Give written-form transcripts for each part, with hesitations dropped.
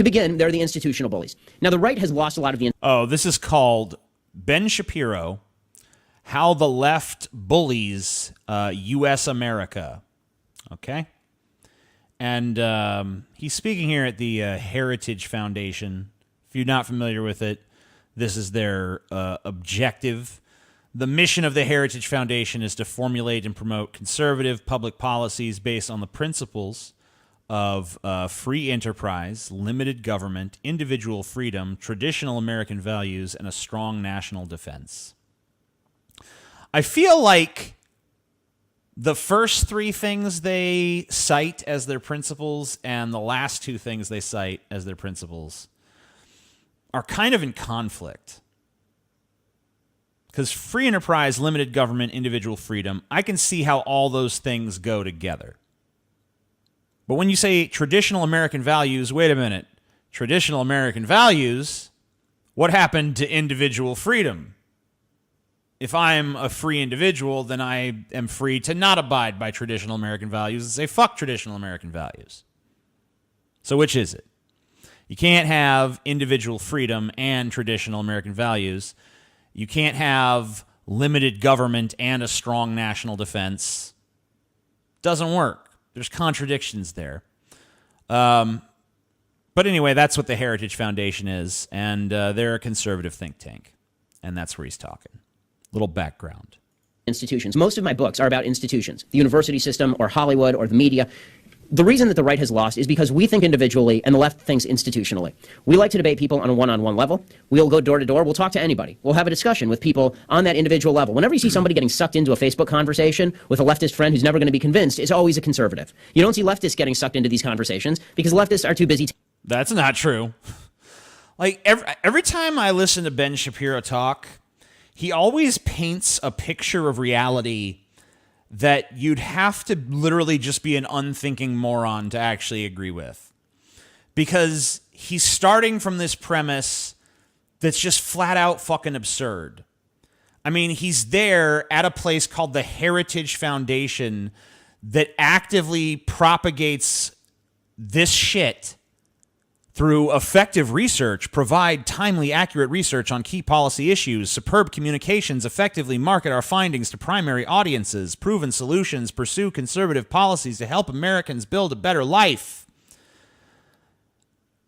To begin, they're the institutional bullies. Now, the right has lost a lot of the... Oh, this is called Ben Shapiro, How the Left Bullies U.S. America. Okay? And he's speaking here at the Heritage Foundation. If you're not familiar with it, this is their objective. The mission of the Heritage Foundation is to formulate and promote conservative public policies based on the principles of free enterprise, limited government, individual freedom, traditional American values, and a strong national defense. I feel like the first three things they cite as their principles and the last two things they cite as their principles are kind of in conflict. Because free enterprise, limited government, individual freedom, I can see how all those things go together. But when you say traditional American values, wait a minute. Traditional American values? What happened to individual freedom? If I'm a free individual, then I am free to not abide by traditional American values and say, fuck traditional American values. So which is it? You can't have individual freedom and traditional American values. You can't have limited government and a strong national defense. Doesn't work. There's contradictions there. But anyway, that's what the Heritage Foundation is, and they're a conservative think tank, and that's where he's talking. Little background. Institutions. Most of my books are about institutions, the university system or Hollywood or the media. The reason that the right has lost is because we think individually and the left thinks institutionally. We like to debate people on a one-on-one level. We'll go door to door. We'll talk to anybody. We'll have a discussion with people on that individual level. Whenever you see somebody getting sucked into a Facebook conversation with a leftist friend who's never going to be convinced, it's always a conservative. You don't see leftists getting sucked into these conversations because leftists are too busy. That's not true. Like every time I listen to Ben Shapiro talk, he always paints a picture of reality that you'd have to literally just be an unthinking moron to actually agree with. Because he's starting from this premise that's just flat out fucking absurd. I mean, he's there at a place called the Heritage Foundation that actively propagates this shit through effective research, provide timely, accurate research on key policy issues, superb communications, effectively market our findings to primary audiences, proven solutions, pursue conservative policies to help Americans build a better life.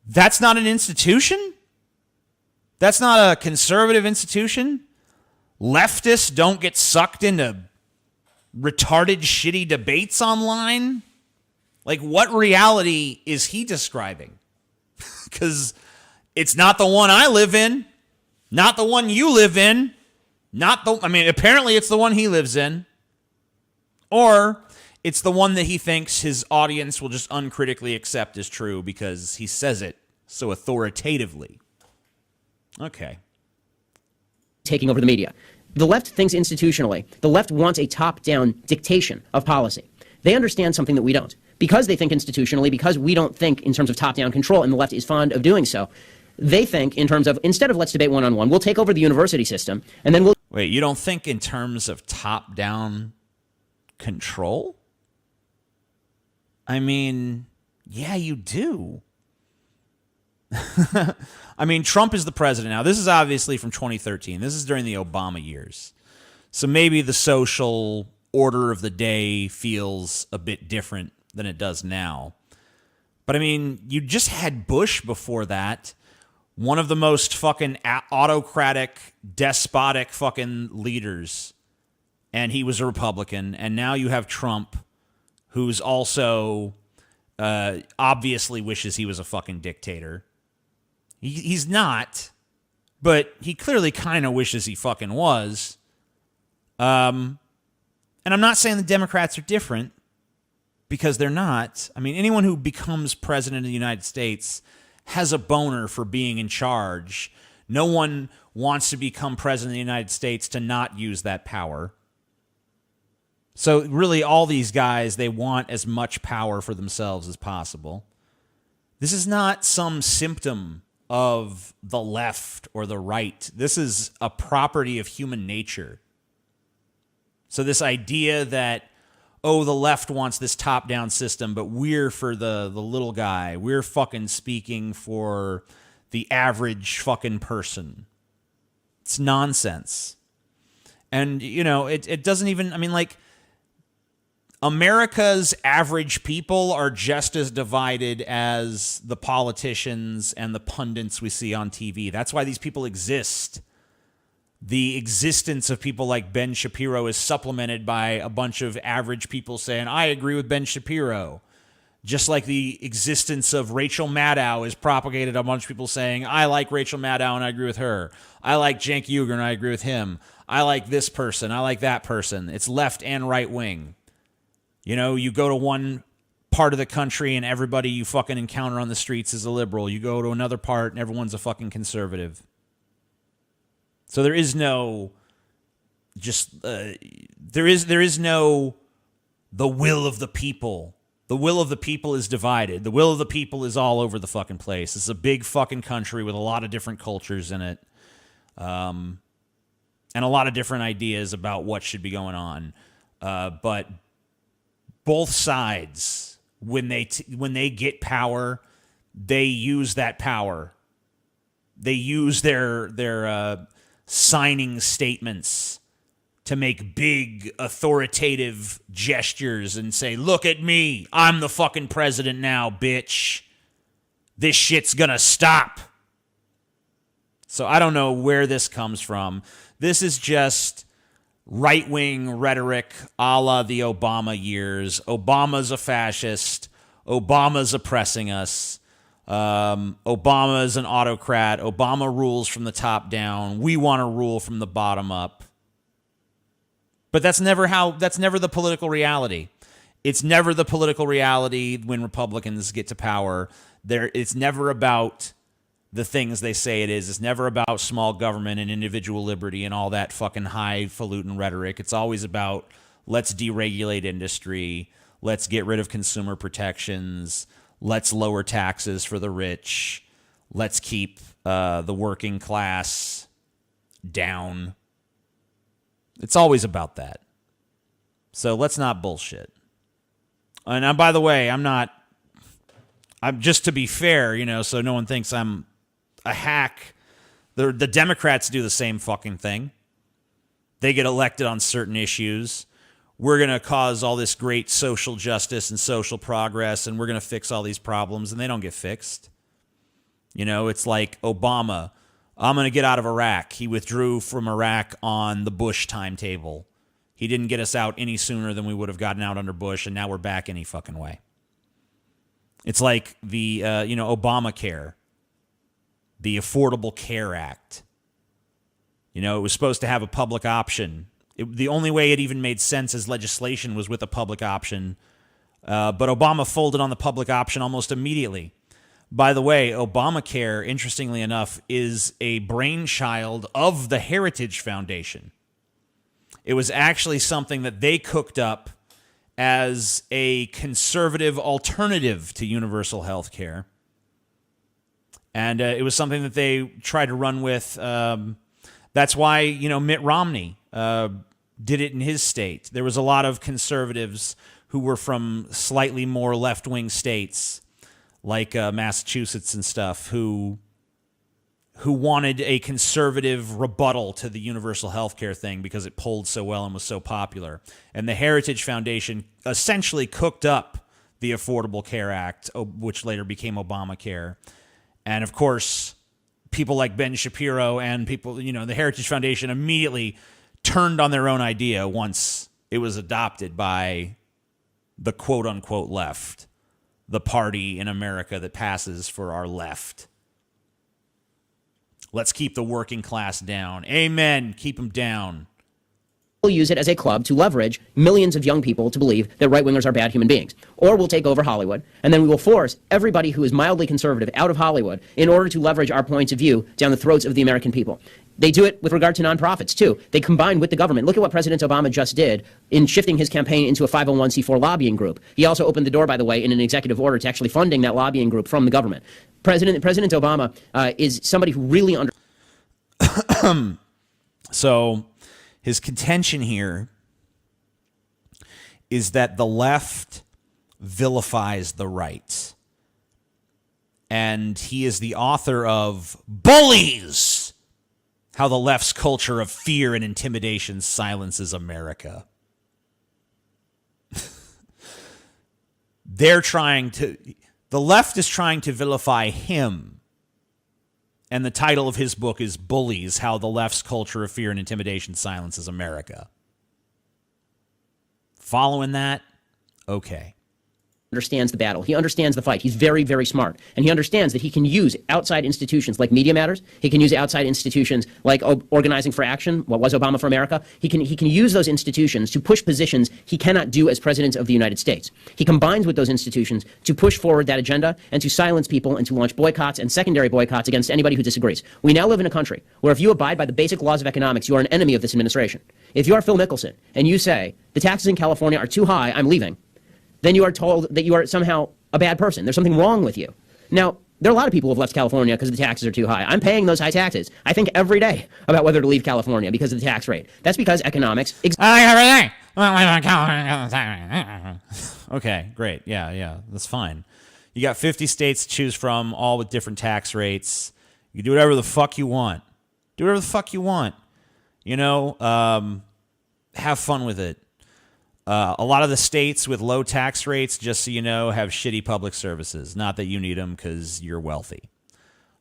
That's not an institution? That's not a conservative institution? Leftists don't get sucked into retarded, shitty debates online? Like, what reality is he describing? Because it's not the one I live in, not the one you live in, apparently it's the one he lives in, or it's the one that he thinks his audience will just uncritically accept as true because he says it so authoritatively. Okay. Taking over the media. The left thinks institutionally. The left wants a top-down dictation of policy. They understand something that we don't. Because they think institutionally, because we don't think in terms of top-down control, and the left is fond of doing so, they think in terms of, instead of let's debate one-on-one, we'll take over the university system, and then we'll... Wait, you don't think in terms of top-down control? I mean, yeah, you do. I mean, Trump is the president now. This is obviously from 2013. This is during the Obama years. So maybe the social order of the day feels a bit different than it does now. But I mean, you just had Bush before that, one of the most fucking autocratic, despotic fucking leaders, and he was a Republican. And now you have Trump, who's also obviously wishes he was a fucking dictator. He's not, but he clearly kind of wishes he fucking was. And I'm not saying the Democrats are different, because they're not. I mean, anyone who becomes president of the United States has a boner for being in charge. No one wants to become president of the United States to not use that power. So really, all these guys, they want as much power for themselves as possible. This is not some symptom of the left or the right. This is a property of human nature. So this idea that, oh, the left wants this top-down system, but we're for the little guy. We're fucking speaking for the average fucking person. It's nonsense. And, you know, it doesn't even, I mean, like, America's average people are just as divided as the politicians and the pundits we see on TV. That's why these people exist. The existence of people like Ben Shapiro is supplemented by a bunch of average people saying, I agree with Ben Shapiro. Just like the existence of Rachel Maddow is propagated, a bunch of people saying, I like Rachel Maddow and I agree with her. I like Cenk Uygur and I agree with him. I like this person. I like that person. It's left and right wing. You know, you go to one part of the country and everybody you fucking encounter on the streets is a liberal. You go to another part and everyone's a fucking conservative. So there is no there is no the will of the people. The will of the people is divided. The will of the people is all over the fucking place. It's a big fucking country with a lot of different cultures in it, and a lot of different ideas about what should be going on. But both sides, when they get power, they use that power. They use their signing statements to make big authoritative gestures and say, look at me, I'm the fucking president now, bitch. This shit's gonna stop. So I don't know where this comes from. This is just right-wing rhetoric a la the Obama years. Obama's a fascist. Obama's oppressing us. Obama is an autocrat. Obama rules from the top down. We want to rule from the bottom up. But that's never the political reality. It's never the political reality when Republicans get to power. It's never about the things they say it is. It's never about small government and individual liberty and all that fucking highfalutin rhetoric. It's always about let's deregulate industry. Let's get rid of consumer protections. Let's lower taxes for the rich. Let's keep the working class down. It's always about that. So let's not bullshit. And by the way, I'm just to be fair, you know, so no one thinks I'm a hack. The Democrats do the same fucking thing. They get elected on certain issues. We're going to cause all this great social justice and social progress, and we're going to fix all these problems, and they don't get fixed. You know, it's like Obama. I'm going to get out of Iraq. He withdrew from Iraq on the Bush timetable. He didn't get us out any sooner than we would have gotten out under Bush, and now we're back any fucking way. It's like the, Obamacare, the Affordable Care Act. You know, it was supposed to have a public option. The only way it even made sense as legislation was with a public option. But Obama folded on the public option almost immediately. By the way, Obamacare, interestingly enough, is a brainchild of the Heritage Foundation. It was actually something that they cooked up as a conservative alternative to universal health care. And it was something that they tried to run with. That's why, Mitt Romney did it in his state. There was a lot of conservatives who were from slightly more left-wing states, like Massachusetts and stuff, who wanted a conservative rebuttal to the universal health care thing because it pulled so well and was so popular. And the Heritage Foundation essentially cooked up the Affordable Care Act, which later became Obamacare. And of course, people like Ben Shapiro and people, the Heritage Foundation immediately turned on their own idea once it was adopted by the quote-unquote left, the party in America that passes for our left. Let's keep the working class down. Amen. Keep them down. We'll use it as a club to leverage millions of young people to believe that right-wingers are bad human beings. Or we'll take over Hollywood, and then we will force everybody who is mildly conservative out of Hollywood in order to leverage our points of view down the throats of the American people. They do it with regard to nonprofits, too. They combine with the government. Look at what President Obama just did in shifting his campaign into a 501c4 lobbying group. He also opened the door, by the way, in an executive order to actually funding that lobbying group from the government. President Obama is somebody who really So his contention here is that the left vilifies the right. And he is the author of Bullies: How the Left's Culture of Fear and Intimidation Silences America. The left is trying to vilify him. And the title of his book is Bullies: How the Left's Culture of Fear and Intimidation Silences America. Following that? Okay. Understands the battle. He understands the fight. He's very, very smart. And he understands that he can use outside institutions like Media Matters. He can use outside institutions like Organizing for Action, what was Obama for America. He can use those institutions to push positions he cannot do as President of the United States. He combines with those institutions to push forward that agenda and to silence people and to launch boycotts and secondary boycotts against anybody who disagrees. We now live in a country where if you abide by the basic laws of economics, you are an enemy of this administration. If you are Phil Mickelson and you say, the taxes in California are too high, I'm leaving, then you are told that you are somehow a bad person. There's something wrong with you. Now, there are a lot of people who have left California because the taxes are too high. I'm paying those high taxes. I think every day about whether to leave California because of the tax rate. That's because economics... Okay, great. Yeah, that's fine. You got 50 states to choose from, all with different tax rates. You can do whatever the fuck you want. Do whatever the fuck you want. You know, have fun with it. A lot of the states with low tax rates, just so you know, have shitty public services. Not that you need them because you're wealthy.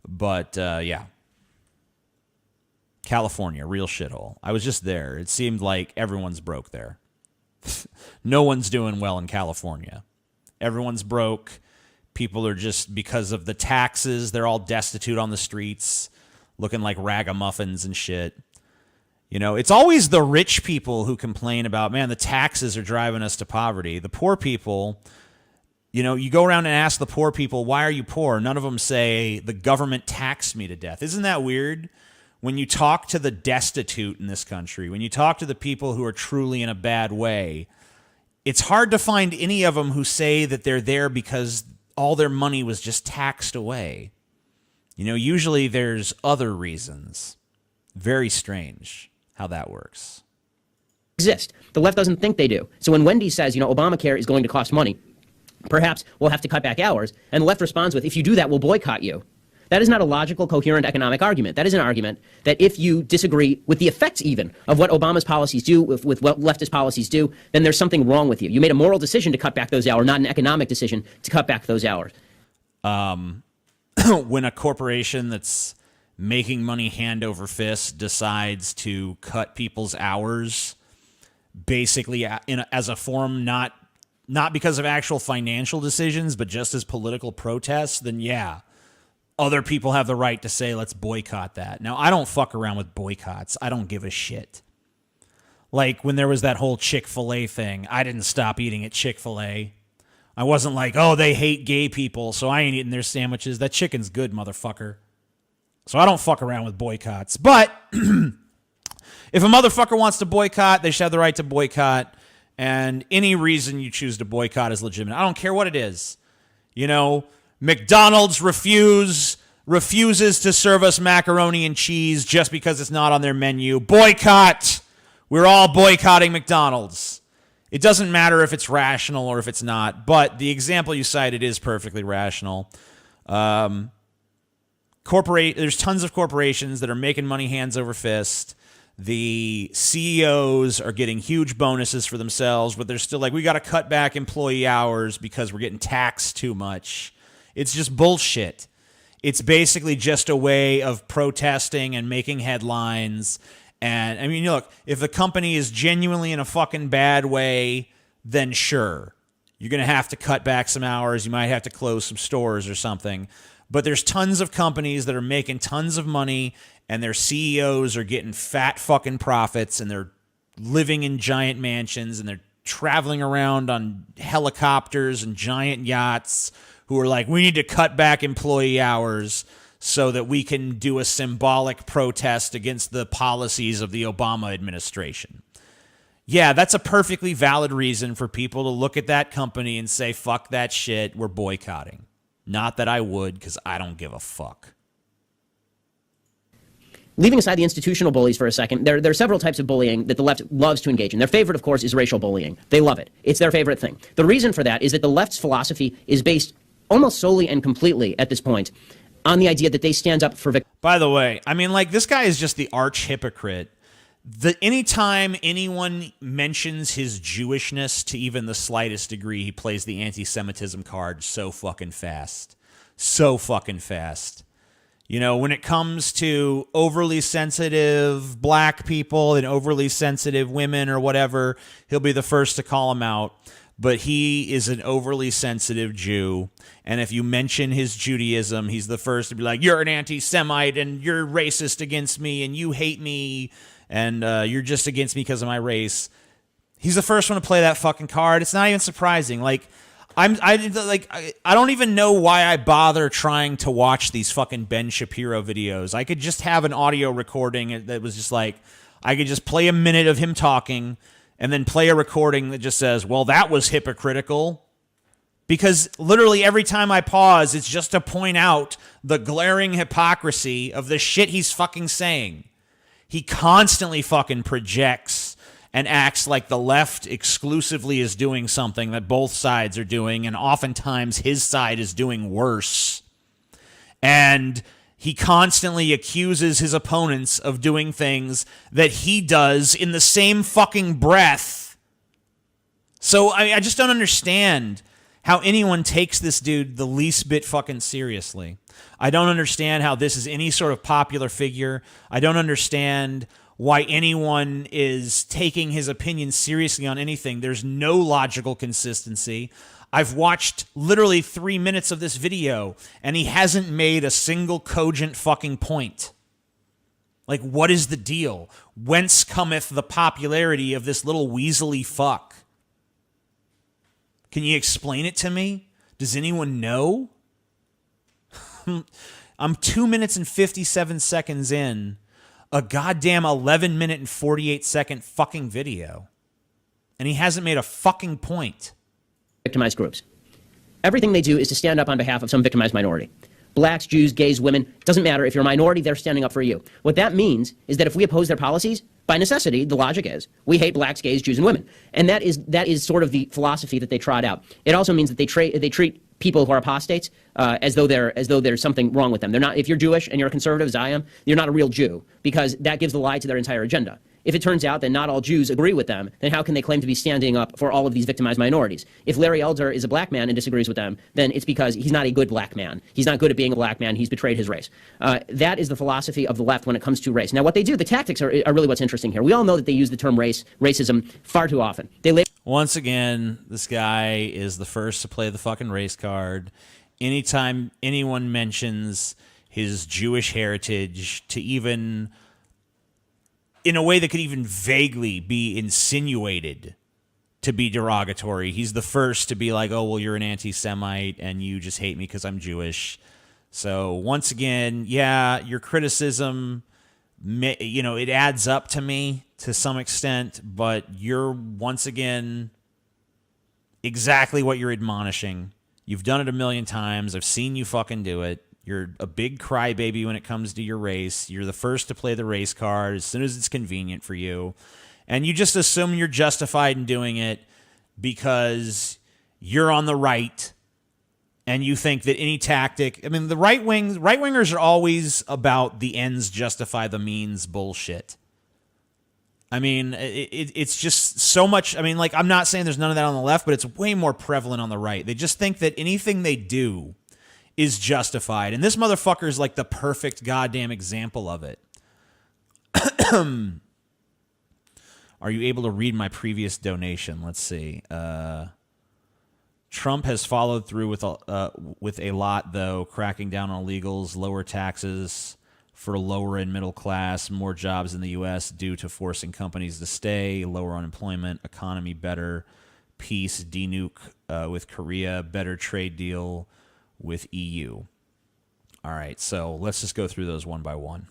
But, yeah. California, real shithole. I was just there. It seemed like everyone's broke there. No one's doing well in California. Everyone's broke. People are just, because of the taxes, they're all destitute on the streets, looking like ragamuffins and shit. You know, it's always the rich people who complain about, man, the taxes are driving us to poverty. The poor people, you know, you go around and ask the poor people, why are you poor? None of them say, the government taxed me to death. Isn't that weird? When you talk to the destitute in this country, when you talk to the people who are truly in a bad way, it's hard to find any of them who say that they're there because all their money was just taxed away. You know, usually there's other reasons. Very strange how that works. Exist. The left doesn't think they do. So when Wendy says, you know, Obamacare is going to cost money, perhaps we'll have to cut back hours, and the left responds with, if you do that, we'll boycott you. That is not a logical, coherent economic argument. That is an argument that if you disagree with the effects even of what Obama's policies do, with what leftist policies do, then there's something wrong with you. You made a moral decision to cut back those hours, not an economic decision to cut back those hours. When a corporation that's making money hand over fist decides to cut people's hours, basically as a form, not because of actual financial decisions, but just as political protests, then yeah, other people have the right to say, let's boycott that. Now, I don't fuck around with boycotts. I don't give a shit. Like when there was that whole Chick-fil-A thing, I didn't stop eating at Chick-fil-A. I wasn't like, oh, they hate gay people, so I ain't eating their sandwiches. That chicken's good, motherfucker. So I don't fuck around with boycotts. But if a motherfucker wants to boycott, they should have the right to boycott. And any reason you choose to boycott is legitimate. I don't care what it is. You know, McDonald's refuses to serve us macaroni and cheese just because it's not on their menu. Boycott! We're all boycotting McDonald's. It doesn't matter if it's rational or if it's not, but the example you cited is perfectly rational. There's tons of corporations that are making money hands over fist. The CEOs are getting huge bonuses for themselves, but they're still like, we got to cut back employee hours because we're getting taxed too much. It's just bullshit. It's basically just a way of protesting and making headlines. And I mean, look, if the company is genuinely in a fucking bad way, then sure, you're going to have to cut back some hours. You might have to close some stores or something. But there's tons of companies that are making tons of money and their CEOs are getting fat fucking profits and they're living in giant mansions and they're traveling around on helicopters and giant yachts who are like, we need to cut back employee hours so that we can do a symbolic protest against the policies of the Obama administration. Yeah, that's a perfectly valid reason for people to look at that company and say, fuck that shit, we're boycotting. Not that I would, because I don't give a fuck. Leaving aside the institutional bullies for a second, there are several types of bullying that the left loves to engage in. Their favorite, of course, is racial bullying. They love it. It's their favorite thing. The reason for that is that the left's philosophy is based almost solely and completely at this point on the idea that they stand up for victims. By the way, I mean, like, this guy is just the arch hypocrite. Anytime anyone mentions his Jewishness to even the slightest degree, he plays the anti-Semitism card so fucking fast. So fucking fast. You know, when it comes to overly sensitive black people and overly sensitive women or whatever, he'll be the first to call them out. But he is an overly sensitive Jew. And if you mention his Judaism, he's the first to be like, you're an anti-Semite and you're racist against me and you hate me and you're just against me because of my race. He's the first one to play that fucking card. It's not even surprising. Like, I don't even know why I bother trying to watch these fucking Ben Shapiro videos. I could just have an audio recording that was just like, I could just play a minute of him talking and then play a recording that just says, well, that was hypocritical. Because literally every time I pause, it's just to point out the glaring hypocrisy of the shit he's fucking saying. He constantly fucking projects and acts like the left exclusively is doing something that both sides are doing, and oftentimes his side is doing worse. And he constantly accuses his opponents of doing things that he does in the same fucking breath. So I just don't understand how anyone takes this dude the least bit fucking seriously. I don't understand how this is any sort of popular figure. I don't understand why anyone is taking his opinion seriously on anything. There's no logical consistency. I've watched literally 3 minutes of this video, and he hasn't made a single cogent fucking point. Like, what is the deal? Whence cometh the popularity of this little weaselly fuck? Can you explain it to me? Does anyone know? I'm 2 minutes and 57 seconds in a goddamn 11 minute and 48 second fucking video, and he hasn't made a fucking point. Victimized groups. Everything they do is to stand up on behalf of some victimized minority. Blacks, Jews, gays, women, doesn't matter. If you're a minority, they're standing up for you. What that means is that if we oppose their policies, by necessity, the logic is, we hate blacks, gays, Jews, and women. And that is sort of the philosophy that they trot out. It also means that they treat people who are apostates as though there's something wrong with them. They're not. If you're Jewish and you're a conservative, as I am, you're not a real Jew, because that gives the lie to their entire agenda. If it turns out that not all Jews agree with them, then how can they claim to be standing up for all of these victimized minorities? If Larry Elder is a black man and disagrees with them, then it's because he's not a good black man. He's not good at being a black man. He's betrayed his race. That is the philosophy of the left when it comes to race. Now, what they do, the tactics are really what's interesting here. We all know that they use the term racism far too often. Once again, this guy is the first to play the fucking race card. Anytime anyone mentions his Jewish heritage, to even in a way that could even vaguely be insinuated to be derogatory, he's the first to be like, oh, well, you're an anti-Semite and you just hate me because I'm Jewish. So once again, yeah, your criticism, you know, it adds up to me to some extent, but you're once again exactly what you're admonishing. You've done it a million times. I've seen you fucking do it. You're a big crybaby when it comes to your race. You're the first to play the race card as soon as it's convenient for you. And you just assume you're justified in doing it because you're on the right and you think that any tactic, I mean, the right-wingers are always about the ends justify the means bullshit. I mean, it's just so much. I mean, like, I'm not saying there's none of that on the left, but it's way more prevalent on the right. They just think that anything they do is justified. And this motherfucker is like the perfect goddamn example of it. Are you able to read my previous donation? Let's see. Trump has followed through with a lot, though, cracking down on illegals, lower taxes for lower and middle class, more jobs in the U.S. due to forcing companies to stay, lower unemployment, economy better, peace, denuke with Korea, better trade deal with EU. All right, so let's just go through those one by one.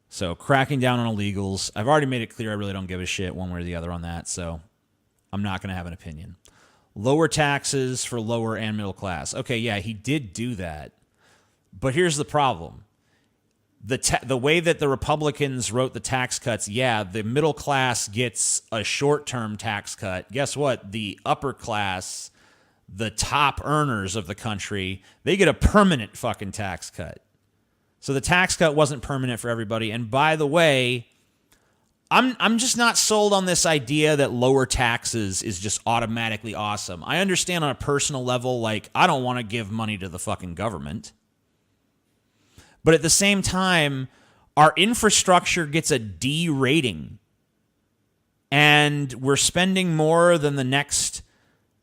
So cracking down on illegals. I've already made it clear I really don't give a shit one way or the other on that, so I'm not going to have an opinion. Lower taxes for lower and middle class. Okay, yeah, he did do that. But here's the problem. the way that the Republicans wrote the tax cuts, yeah, the middle class gets a short-term tax cut. Guess what? The upper class, the top earners of the country, they get a permanent fucking tax cut. So the tax cut wasn't permanent for everybody. And by the way, I'm just not sold on this idea that lower taxes is just automatically awesome. I understand on a personal level, like, I don't want to give money to the fucking government. But at the same time, our infrastructure gets a D rating. And we're spending more than the next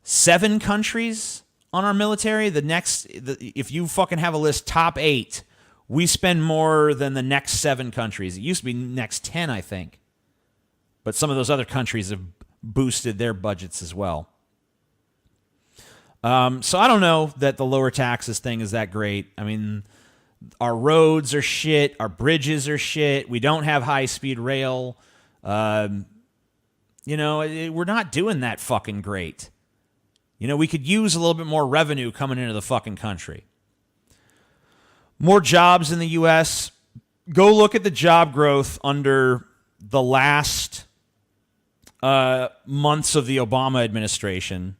7 countries on our military. If you fucking have a list, top 8, we spend more than the next 7 countries. It used to be next 10, I think. But some of those other countries have boosted their budgets as well. So I don't know that the lower taxes thing is that great. I mean, our roads are shit. Our bridges are shit. We don't have high-speed rail. We're not doing that fucking great. We could use a little bit more revenue coming into the fucking country. More jobs in the U.S. Go look at the job growth under the last months of the Obama administration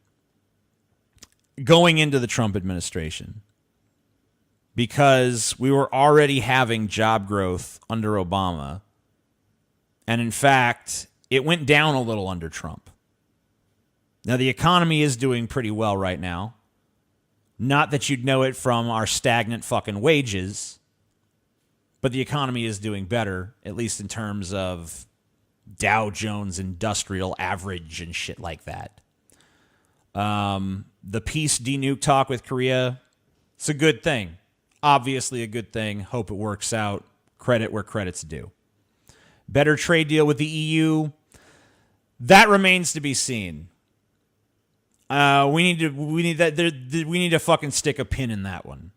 going into the Trump administration. Because we were already having job growth under Obama. And in fact, it went down a little under Trump. Now, the economy is doing pretty well right now. Not that you'd know it from our stagnant fucking wages, but the economy is doing better, at least in terms of Dow Jones Industrial Average and shit like that. The peace denuke talk with Korea, it's a good thing. Obviously a good thing. Hope it works out. Credit where credit's due. Better trade deal with the EU. That remains to be seen. We need to fucking stick a pin in that one.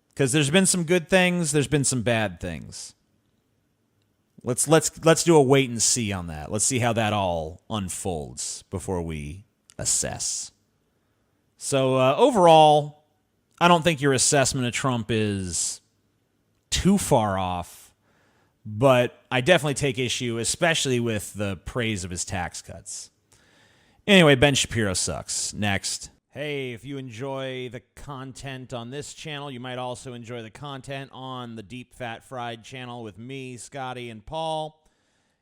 Because there's been some good things, there's been some bad things. Let's do a wait and see on that. Let's see how that all unfolds before we assess. So overall, I don't think your assessment of Trump is too far off, but I definitely take issue, especially with the praise of his tax cuts. Anyway, Ben Shapiro sucks. Next. Hey, if you enjoy the content on this channel, you might also enjoy the content on the Deep Fat Fried channel with me, Scotty, and Paul.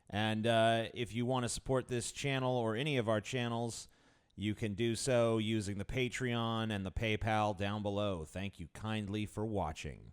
And if you want to support this channel or any of our channels, you can do so using the Patreon and the PayPal down below. Thank you kindly for watching.